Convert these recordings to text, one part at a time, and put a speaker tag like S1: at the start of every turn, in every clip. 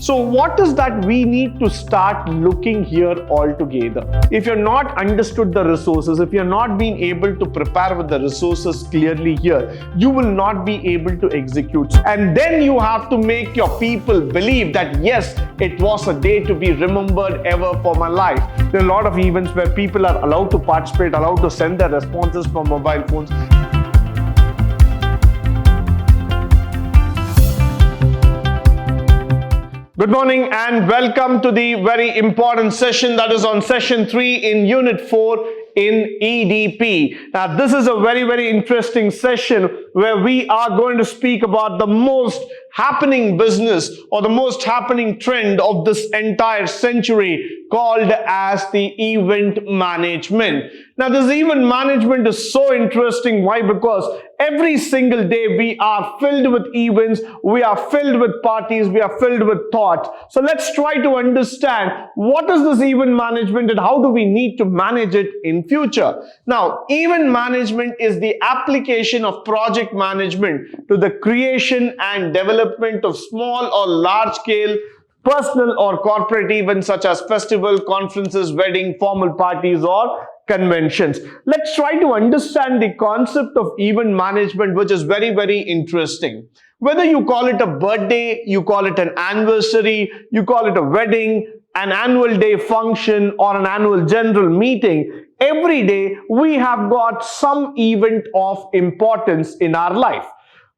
S1: So what is that we need to start looking here altogether? If you're not understood the resources, if you're not being able to prepare with the resources clearly here, you will not be able to execute. And then you have to make your people believe that yes, it was a day to be remembered ever for my life. There are a lot of events where people are allowed to participate, allowed to send their responses from mobile phones. Good morning and welcome to the very important session that is on session 3 in unit 4 in EDP. Now this is a very interesting session where we are going to speak about the most happening business or the most happening trend of this entire century called as the event management. Now this event management is so interesting. Why? Because every single day we are filled with events, we are filled with parties, we are filled with thought. So let's try to understand what is this event management and how do we need to manage it in future. Now event management is the application of project management to the creation and development of small or large scale personal or corporate events such as festival, conferences, wedding, formal parties or conventions. Let's try to understand the concept of event management, which is very interesting. Whether you call it a birthday, you call it an anniversary, you call it a wedding, an annual day function or an annual general meeting, every day we have got some event of importance in our life.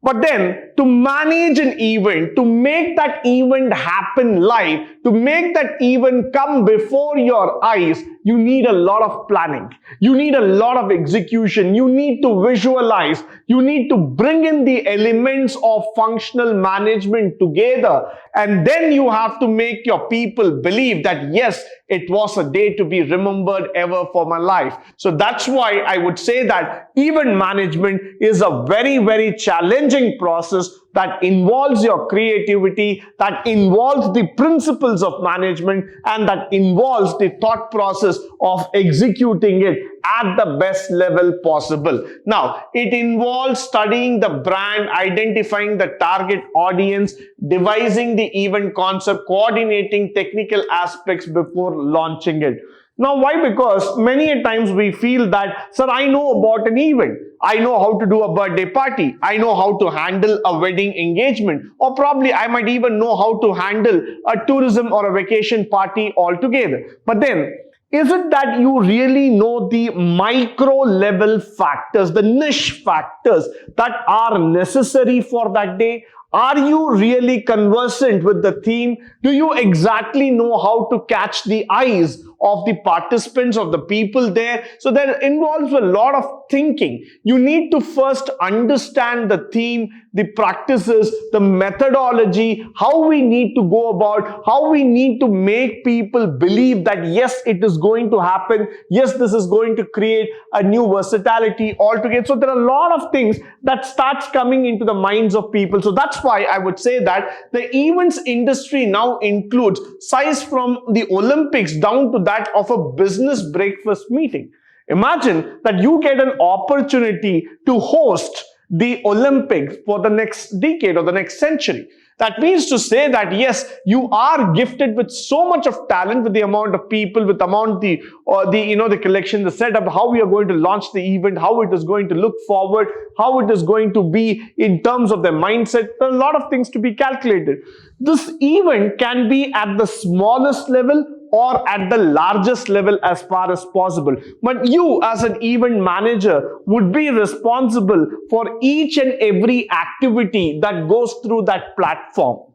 S1: But then to manage an event, to make that event happen live, to make that event come before your eyes, you need a lot of planning. You need a lot of execution. You need to visualize. You need to bring in the elements of functional management together. And then you have to make your people believe that yes, it was a day to be remembered ever for my life. So that's why I would say that event management is a very challenging process that involves your creativity, that involves the principles of management, and that involves the thought process of executing it at the best level possible. Now, it involves studying the brand, identifying the target audience, devising the event concept, coordinating technical aspects before launching it. Now, why? Because many a times we feel that, sir, I know about an event. I know how to do a birthday party. I know how to handle a wedding engagement. Or probably I might even know how to handle a tourism or a vacation party altogether. But then, is it that you really know the micro level factors, the niche factors that are necessary for that day? Are you really conversant with the theme? Do you exactly know how to catch the eyes of the participants, of the people there? So that involves a lot of thinking. You need to first understand the theme, the practices, the methodology, how we need to go about, how we need to make people believe that yes, it is going to happen. Yes, this is going to create a new versatility altogether. So there are a lot of things that starts coming into the minds of people. So that's why I would say that the events industry now includes size from the Olympics down to that of a business breakfast meeting. Imagine that you get an opportunity to host the Olympics for the next decade or the next century. That means to say that yes, you are gifted with so much of talent, with the amount of people, with the amount the collection, the setup, how we are going to launch the event, how it is going to look forward, how it is going to be in terms of their mindset. There are a lot of things to be calculated. This event can be at the smallest level or at the largest level as far as possible. But you as an event manager would be responsible for each and every activity that goes through that platform.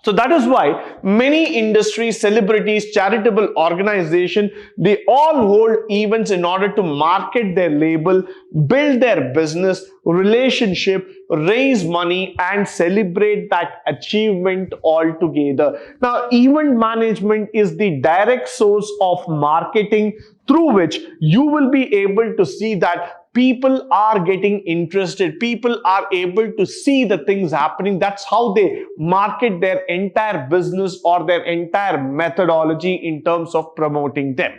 S1: So that is why many industries, celebrities, charitable organizations, they all hold events in order to market their label, build their business, relationship, raise money and celebrate that achievement altogether. Now, event management is the direct source of marketing through which you will be able to see that people are getting interested. People are able to see the things happening. That's how they market their entire business or their entire methodology in terms of promoting them.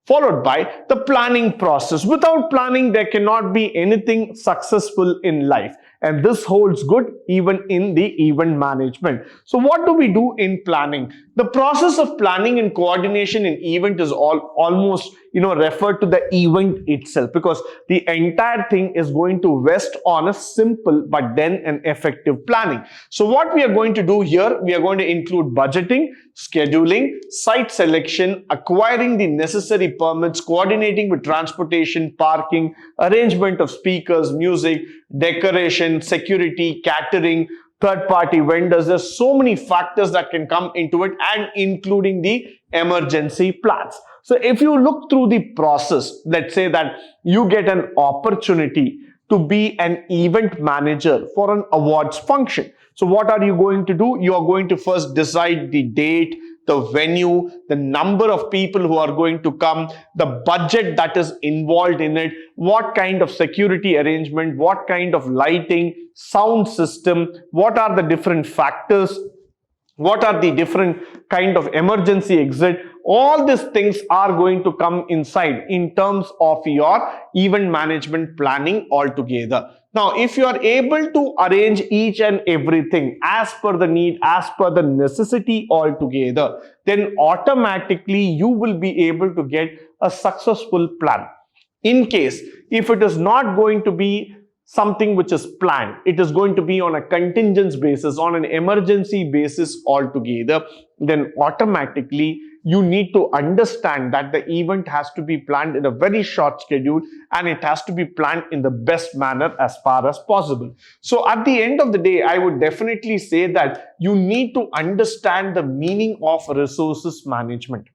S1: Followed by the planning process. Without planning, there cannot be anything successful in life. And this holds good even in the event management. So what do we do in planning? The process of planning and coordination in event is almost referred to the event itself, because the entire thing is going to rest on a simple but then an effective planning. So what we are going to do here, we are going to include budgeting, scheduling, site selection, acquiring the necessary permits, coordinating with transportation, parking, arrangement of speakers, music, decoration, security, catering, third-party vendors. There's so many factors that can come into it, and including the emergency plans. So if you look through the process, let's say that you get an opportunity to be an event manager for an awards function. So what are you going to do? You are going to first decide the date, the venue, the number of people who are going to come, the budget that is involved in it, what kind of security arrangement, what kind of lighting, sound system, what are the different factors, what are the different kind of emergency exit. All these things are going to come inside in terms of your event management planning altogether. Now, if you are able to arrange each and everything as per the need, as per the necessity altogether, then automatically you will be able to get a successful plan. In case, if it is not going to be something which is planned, it is going to be on a contingent basis, on an emergency basis altogether, then automatically you need to understand that the event has to be planned in a very short schedule, and it has to be planned in the best manner as far as possible. So at the end of the day, I would definitely say that you need to understand the meaning of resources management.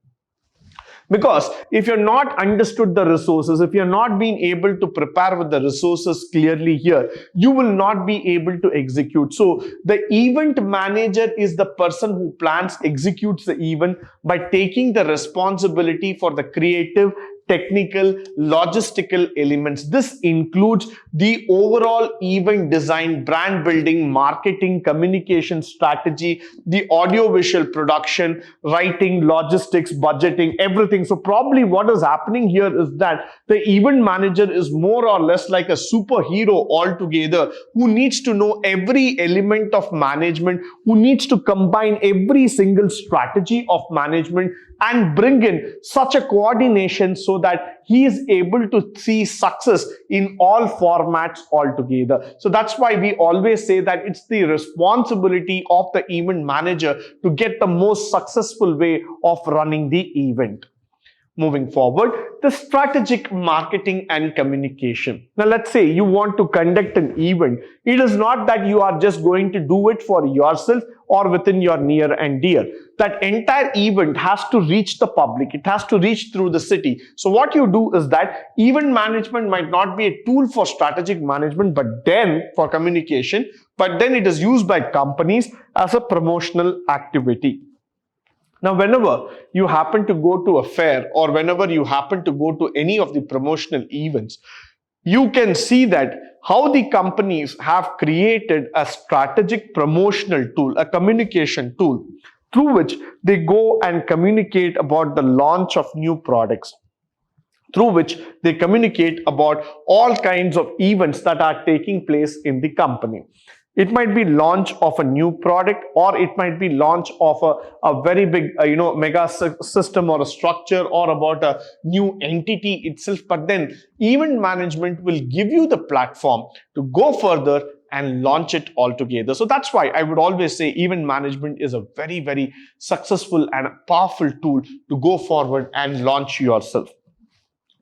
S1: Because if you're not understood the resources, if you're not being able to prepare with the resources clearly here, you will not be able to execute. So the event manager is the person who plans, executes the event by taking the responsibility for the creative, technical, logistical elements. This includes the overall event design, brand building, marketing, communication strategy, the audio-visual production, writing, logistics, budgeting, everything. So probably what is happening here is that the event manager is more or less like a superhero altogether, who needs to know every element of management, who needs to combine every single strategy of management and bring in such a coordination so that he is able to see success in all formats altogether. So that's why we always say that it's the responsibility of the event manager to get the most successful way of running the event. Moving forward, the strategic marketing and communication. Now, let's say you want to conduct an event. It is not that you are just going to do it for yourself or within your near and dear. That entire event has to reach the public. It has to reach through the city. So what you do is that event management might not be a tool for strategic management, but then for communication, but then it is used by companies as a promotional activity. Now, whenever you happen to go to a fair or whenever you happen to go to any of the promotional events, you can see that how the companies have created a strategic promotional tool, a communication tool, through which they go and communicate about the launch of new products, through which they communicate about all kinds of events that are taking place in the company. It might be launch of a new product, or it might be launch of a very big, mega system or a structure, or about a new entity itself. But then event management will give you the platform to go further and launch it all together. So that's why I would always say event management is a very, very successful and powerful tool to go forward and launch yourself.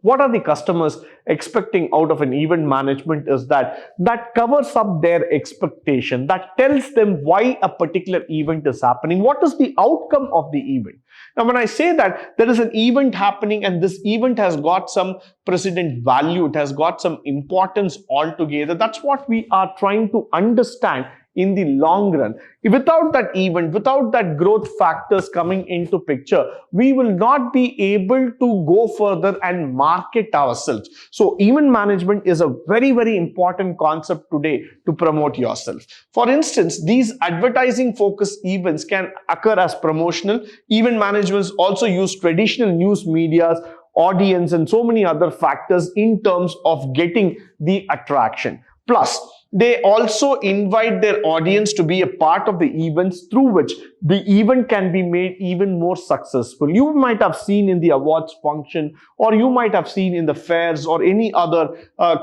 S1: What are the customers expecting out of an event management is that covers up their expectation, that tells them why a particular event is happening, what is the outcome of the event. Now, when I say that there is an event happening and this event has got some precedent value, it has got some importance altogether, that's what we are trying to understand in the long run. Without that event, without that growth factors coming into picture, we will not be able to go further and market ourselves. So event management is a very, very important concept today to promote yourself. For instance, these advertising focused events can occur as promotional. Event management also use traditional news medias, audience, and so many other factors in terms of getting the attraction. Plus, they also invite their audience to be a part of the events through which the event can be made even more successful. You might have seen in the awards function, or you might have seen in the fairs or any other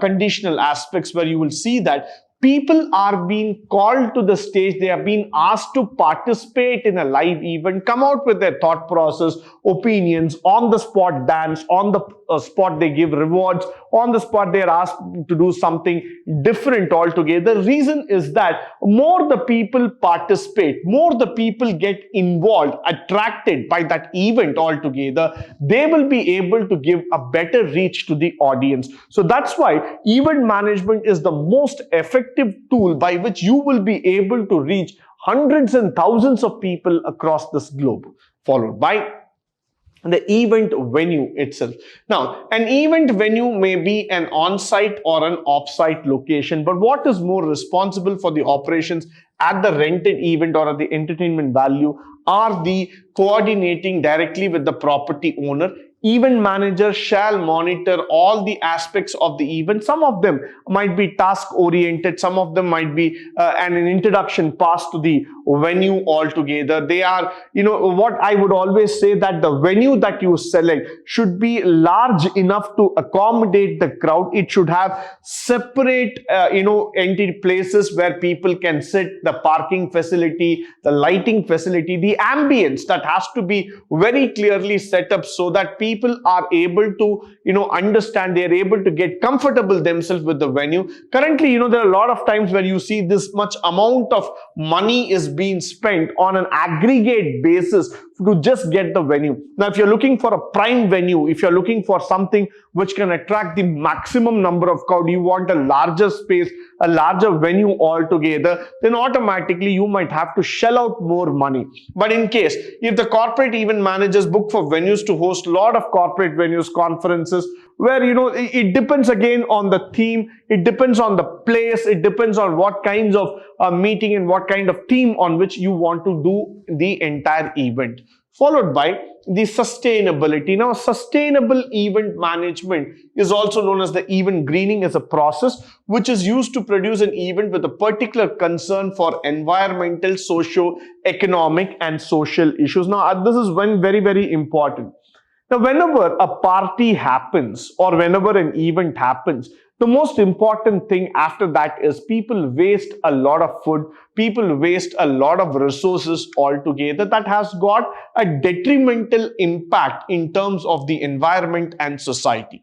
S1: conditional aspects where you will see that people are being called to the stage. They are being asked to participate in a live event, come out with their thought process, opinions, on the spot dance, on the spot they give rewards, on the spot they are asked to do something different altogether. The reason is that more the people participate, more the people get involved, attracted by that event altogether, they will be able to give a better reach to the audience. So that's why event management is the most effective tool by which you will be able to reach hundreds and thousands of people across this globe, followed by the event venue itself. Now, an event venue may be an on-site or an off-site location, but what is more responsible for the operations at the rented event or at the entertainment value are the coordinating directly with the property owner. Event manager shall monitor all the aspects of the event. Some of them might be task oriented, some of them might be an introduction pass to the venue altogether. They are, what I would always say, that the venue that you select should be large enough to accommodate the crowd. It should have separate, empty places where people can sit, the parking facility, the lighting facility, the ambience that has to be very clearly set up so that people are able to, understand, they are able to get comfortable themselves with the venue. Currently, there are a lot of times where you see this much amount of money is being spent on an aggregate basis to just get the venue. Now, if you're looking for a prime venue, if you're looking for something which can attract the maximum number of crowd, you want a larger space, a larger venue altogether, then automatically you might have to shell out more money. But in case, if the corporate event managers book for venues to host a lot of corporate venues, conferences, where, it depends again on the theme, it depends on the place, it depends on what kinds of meeting and what kind of theme on which you want to do the entire event. Followed by the sustainability. Now, sustainable event management is also known as the event greening, as a process which is used to produce an event with a particular concern for environmental, socio-economic and social issues. Now, this is very, very important. Now, whenever a party happens or whenever an event happens, the most important thing after that is people waste a lot of food, people waste a lot of resources altogether. That has got a detrimental impact in terms of the environment and society.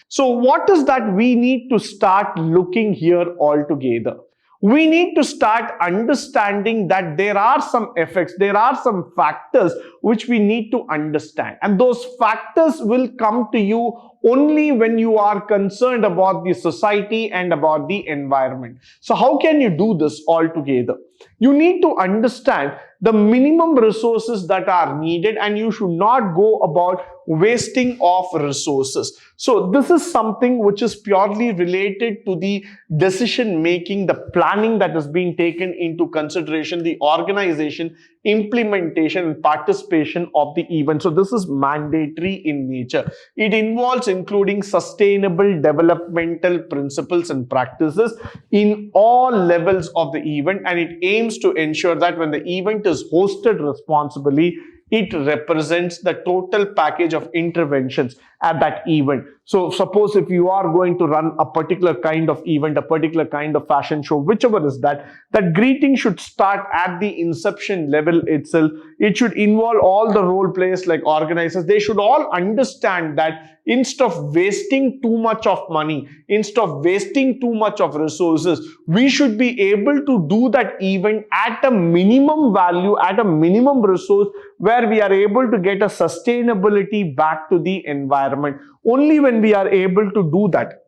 S1: So what is that we need to start looking here altogether? We need to start understanding that there are some effects, there are some factors which we need to understand. And those factors will come to you only when you are concerned about the society and about the environment. So how can you do this altogether? You need to understand the minimum resources that are needed, and you should not go about wasting of resources. So this is something which is purely related to the decision making, the planning that is being taken into consideration, the organization, implementation and participation of the event. So this is mandatory in nature. It involves including sustainable developmental principles and practices in all levels of the event, and it aims to ensure that when the event is hosted responsibly, it represents the total package of interventions at that event. So suppose if you are going to run a particular kind of event, a particular kind of fashion show, whichever is that greeting should start at the inception level itself. It should involve all the role players like organizers. They should all understand that instead of wasting too much of money, instead of wasting too much of resources, we should be able to do that event at a minimum value, at a minimum resource, where we are able to get a sustainability back to the environment. Only when we are able to do that,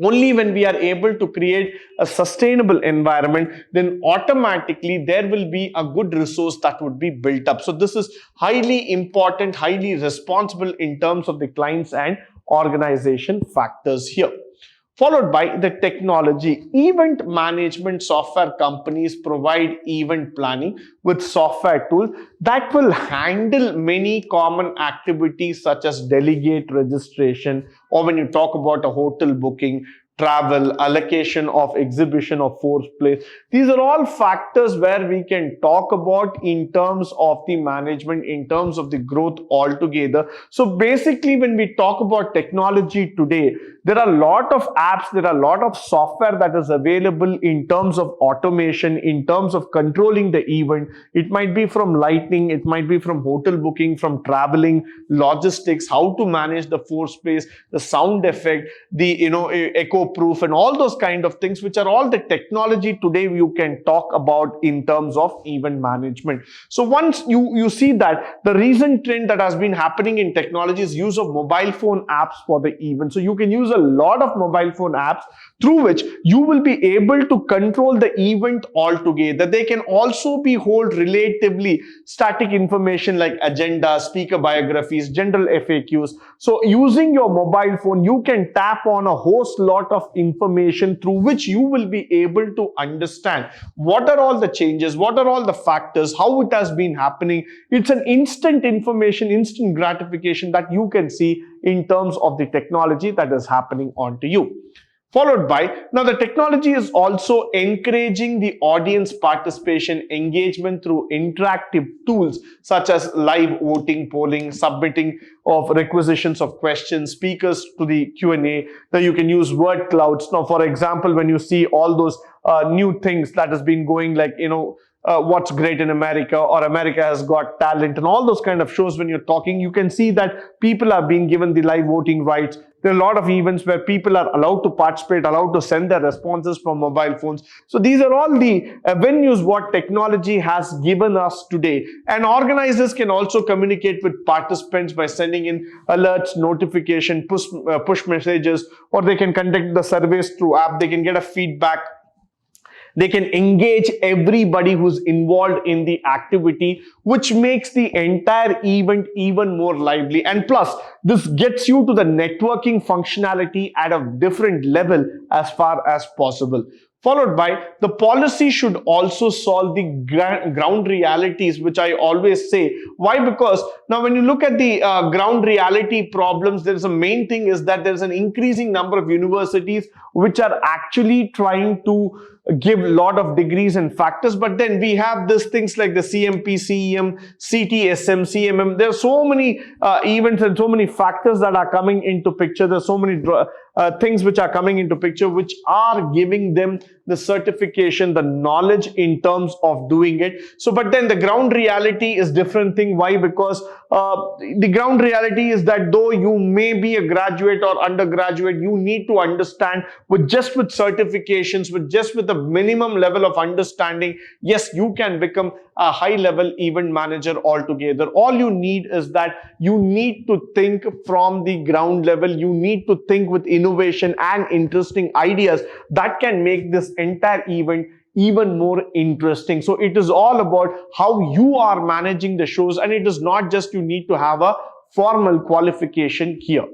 S1: only when we are able to create a sustainable environment, then automatically there will be a good resource that would be built up. So this is highly important, highly responsible in terms of the clients and organization factors here. Followed by the technology. Event management software companies provide event planning with software tools that will handle many common activities such as delegate registration, or when you talk about a hotel booking, travel, allocation of exhibition of force place. These are all factors where we can talk about in terms of the management, in terms of the growth altogether. So basically, when we talk about technology today, there are a lot of apps, there are a lot of software that is available in terms of automation, in terms of controlling the event. It might be from lighting, it might be from hotel booking, from traveling, logistics, how to manage the force place, the sound effect, the echo proof, and all those kind of things, which are all the technology today you can talk about in terms of event management. So once you see that the recent trend that has been happening in technology is use of mobile phone apps for the event. So you can use a lot of mobile phone apps through which you will be able to control the event altogether. They can also be hold relatively static information like agenda, speaker biographies, general FAQs. So using your mobile phone, you can tap on a host lot of information through which you will be able to understand what are all the changes, what are all the factors, how it has been happening. It's an instant information, instant gratification that you can see in terms of the technology that is happening onto you. Followed by, now the technology is also encouraging the audience participation, engagement through interactive tools such as live voting, polling, submitting of requisitions of questions, speakers to the Q&A. Now you can use word clouds. Now, for example, when you see all those new things that has been going, like, what's great in America, or America has got talent, and all those kind of shows, when you're talking, you can see that people are being given the live voting rights. There are a lot of events where people are allowed to participate, allowed to send their responses from mobile phones. So these are all the venues what technology has given us today. And organizers can also communicate with participants by sending in alerts, notification, push messages, or they can conduct the surveys through app. They can get a feedback. They can engage everybody who's involved in the activity, which makes the entire event even more lively. And plus, this gets you to the networking functionality at a different level as far as possible. Followed by, the policy should also solve the ground realities, which I always say. Why? Because now when you look at the ground reality problems, there's a main thing is that there's an increasing number of universities which are actually trying to give a lot of degrees and factors, but then we have these things like the CMP, CEM, CTSM, CMM. There are so many events and so many factors that are coming into picture. There's so many things which are coming into picture, which are giving them the certification, the knowledge in terms of doing it. So, but then the ground reality is different thing. Why? Because the ground reality is that though you may be a graduate or undergraduate, you need to understand with certifications, with a minimum level of understanding, yes, you can become a high level event manager altogether. All you need is that you need to think from the ground level. You need to think with innovation and interesting ideas that can make this entire event even more interesting. So it is all about how you are managing the shows, and it is not just you need to have a formal qualification here.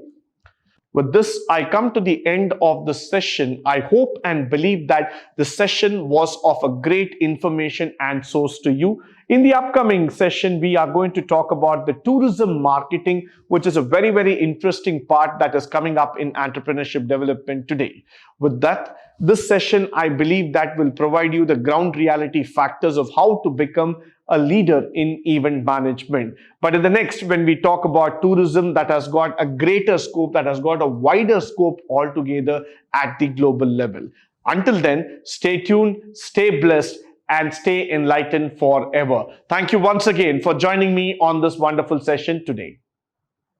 S1: With this, I come to the end of the session. I hope and believe that the session was of a great information and source to you. In the upcoming session, we are going to talk about the tourism marketing, which is a very, very interesting part that is coming up in entrepreneurship development today. With that, this session, I believe that will provide you the ground reality factors of how to become a leader in event management. But in the next, when we talk about tourism that has got a greater scope, that has got a wider scope altogether at the global level. Until then, stay tuned, stay blessed, and stay enlightened forever. Thank you once again for joining me on this wonderful session today.